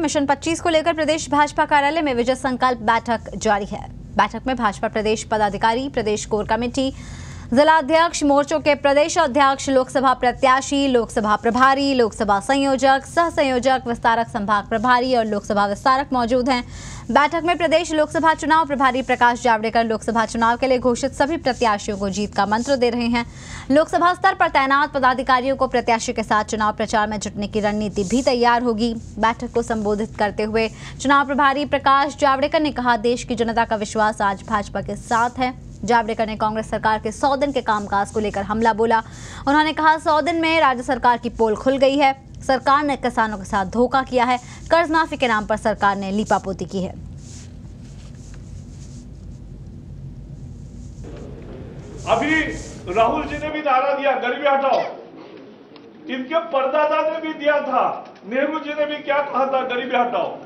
Mission 25 को लेकर प्रदेश भाजपा कार्यालय में विजय संकल्प बैठक जारी है। बैठक में भाजपा प्रदेश पदाधिकारी, प्रदेश कोर कमेटी, जिला अध्यक्ष, मोर्चों के प्रदेश अध्यक्ष, लोकसभा प्रत्याशी, लोकसभा प्रभारी, लोकसभा संयोजक, सह संयोजक, विस्तारक, संभाग प्रभारी और लोकसभा विस्तारक मौजूद हैं। बैठक में प्रदेश लोकसभा चुनाव प्रभारी प्रकाश जावड़ेकर लोकसभा चुनाव के लिए घोषित सभी प्रत्याशियों को जीत का मंत्र दे रहे हैं। लोकसभा स्तर पर तैनात पदाधिकारियों को प्रत्याशी के साथ चुनाव प्रचार में जुटने की रणनीति भी तैयार होगी। बैठक को संबोधित करते हुए चुनाव प्रभारी प्रकाश जावड़ेकर ने कहा, देश की जनता का विश्वास आज भाजपा के साथ है। जावड़ेकर ने कांग्रेस सरकार के 100 दिन के कामकाज को लेकर हमला बोला। उन्होंने कहा, 100 दिन में राज्य सरकार की पोल खुल गई है। सरकार ने किसानों के साथ धोखा किया है। कर्ज माफी के नाम पर सरकार ने लीपापोती की है। अभी राहुल जी ने भी नारा दिया, गरीबी हटाओ। इनके परदादा ने भी दिया था। नेहरू जी ने भी क्या कहा था, गरीबी हटाओ।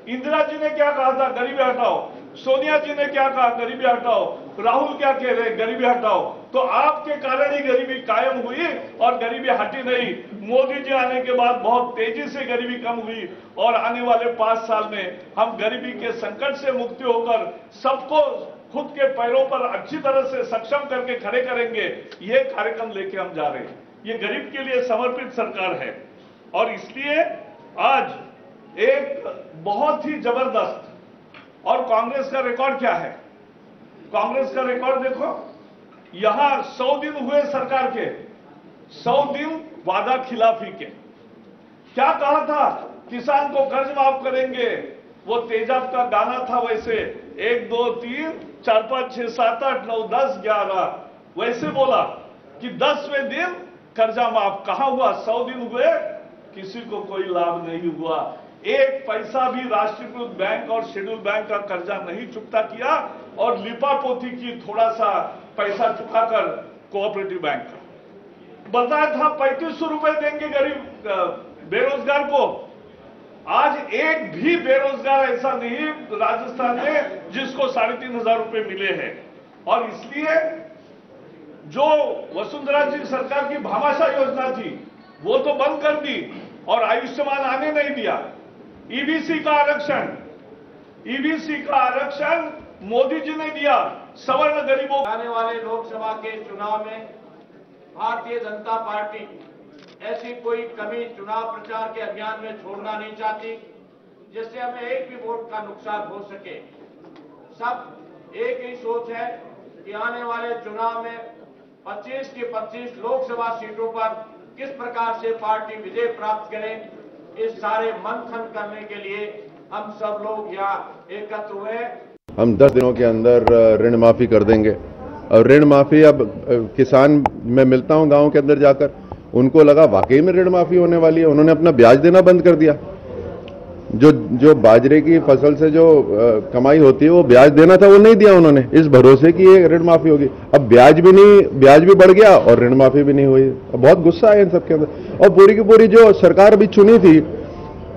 इंदिरा जी ने क्या कहा था, गरीबी हटाओ। सोनिया जी ने क्या कहा, गरीबी हटाओ। राहुल क्या कह रहे, गरीबी हटाओ। तो आपके कारण ही गरीबी कायम हुई और गरीबी हटी नहीं। मोदी जी आने के बाद बहुत तेजी से गरीबी कम हुई और आने वाले 5 साल में हम गरीबी के संकट से मुक्ति होकर सबको खुद के पैरों पर अच्छी तरह से सक्षम करके खड़े करेंगे। ये कार्यक्रम लेके हम जा रहे हैं। ये गरीब के लिए समर्पित सरकार है और इसलिए आज एक बहुत ही जबरदस्त, और कांग्रेस का रिकॉर्ड क्या है, कांग्रेस का रिकॉर्ड देखो। यहां 100 दिन हुए सरकार के, 100 दिन वादा खिलाफी के। क्या कहा था, किसान को कर्ज माफ करेंगे। वो तेजाब का गाना था वैसे 1 2 3 4 5 6 7 8 9 10 11 वैसे बोला कि 10वें दिन कर्जा माफ। कहां हुआ, 100 दिन हुए, किसी को कोई लाभ नहीं हुआ। 1 पैसा भी राष्ट्रीयकृत बैंक और शेड्यूल बैंक का कर्जा नहीं चुकता किया और लिपापोती की, थोड़ा सा पैसा चुकाकर कोऑपरेटिव बैंक का। बताया था 3500 रुपए देंगे गरीब बेरोजगार को। आज एक भी बेरोजगार ऐसा नहीं राजस्थान में जिसको 3500 रुपए मिले हैं। और इसलिए जो वसुंधरा जी सरकार की भामाशाह योजना थी वो तो बंद कर दी और आयुष्मान आने नहीं दिया। ईबीसी का आरक्षण मोदी जी ने दिया सवर्ण गरीबों। आने वाले लोकसभा के चुनाव में भारतीय जनता पार्टी ऐसी कोई कमी चुनाव प्रचार के अभियान में छोड़ना नहीं चाहती जिससे हमें एक भी वोट का नुकसान हो सके। सब एक ही सोच है कि आने वाले चुनाव में 25 की 25 लोकसभा सीटों पर किस प्रकार से पार्टी विजय प्राप्त करे। इस सारे मंथन करने के लिए हम सब लोग यहाँ एकत्र हुए। हम 10 दिनों के अंदर ऋण माफी कर देंगे। और ऋण माफी, अब किसान, मैं मिलता हूं गांव के अंदर जाकर, उनको लगा वाकई में ऋण माफी होने वाली है। उन्होंने अपना ब्याज देना बंद कर दिया। जो बाजरे की फसल से जो कमाई होती है वो ब्याज देना था, वो नहीं दिया उन्होंने, इस भरोसे कि ये ऋण माफी होगी। अब ब्याज भी बढ़ गया और ऋण माफी भी नहीं हुई। बहुत गुस्सा है इन सबके अंदर। और पूरी की पूरी जो सरकार अभी चुनी थी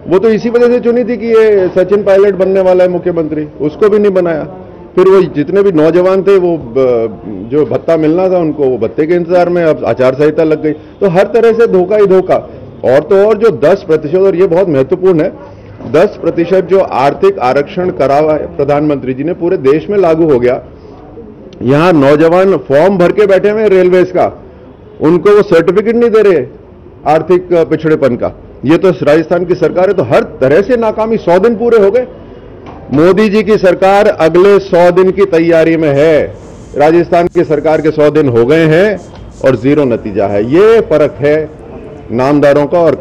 वो तो इसी वजह से चुनी थी कि ये सचिन पायलट बनने वाला है मुख्यमंत्री, उसको भी नहीं बनाया। फिर वो जितने भी नौजवान थे वो जो भत्ता मिलना था उनको, वो भत्ते के इंतजार में अब आचार संहिता लग गई। तो हर तरह से धोखा ही धोखा। और तो और जो 10%, और ये बहुत महत्वपूर्ण है, 10% जो आर्थिक आरक्षण करा हुआ है प्रधानमंत्री जी ने, पूरे देश में लागू हो गया। यहां नौजवान फॉर्म भर के बैठे हुए रेलवेज का, उनको वो सर्टिफिकेट नहीं दे रहे आर्थिक पिछड़ेपन का। ये तो राजस्थान की सरकार है, तो हर तरह से नाकामी। 100 दिन पूरे हो गए। मोदी जी की सरकार अगले 100 दिन की तैयारी में है। राजस्थान की सरकार के 100 दिन हो गए हैं और 0 नतीजा है। ये फर्क है नामदारों का और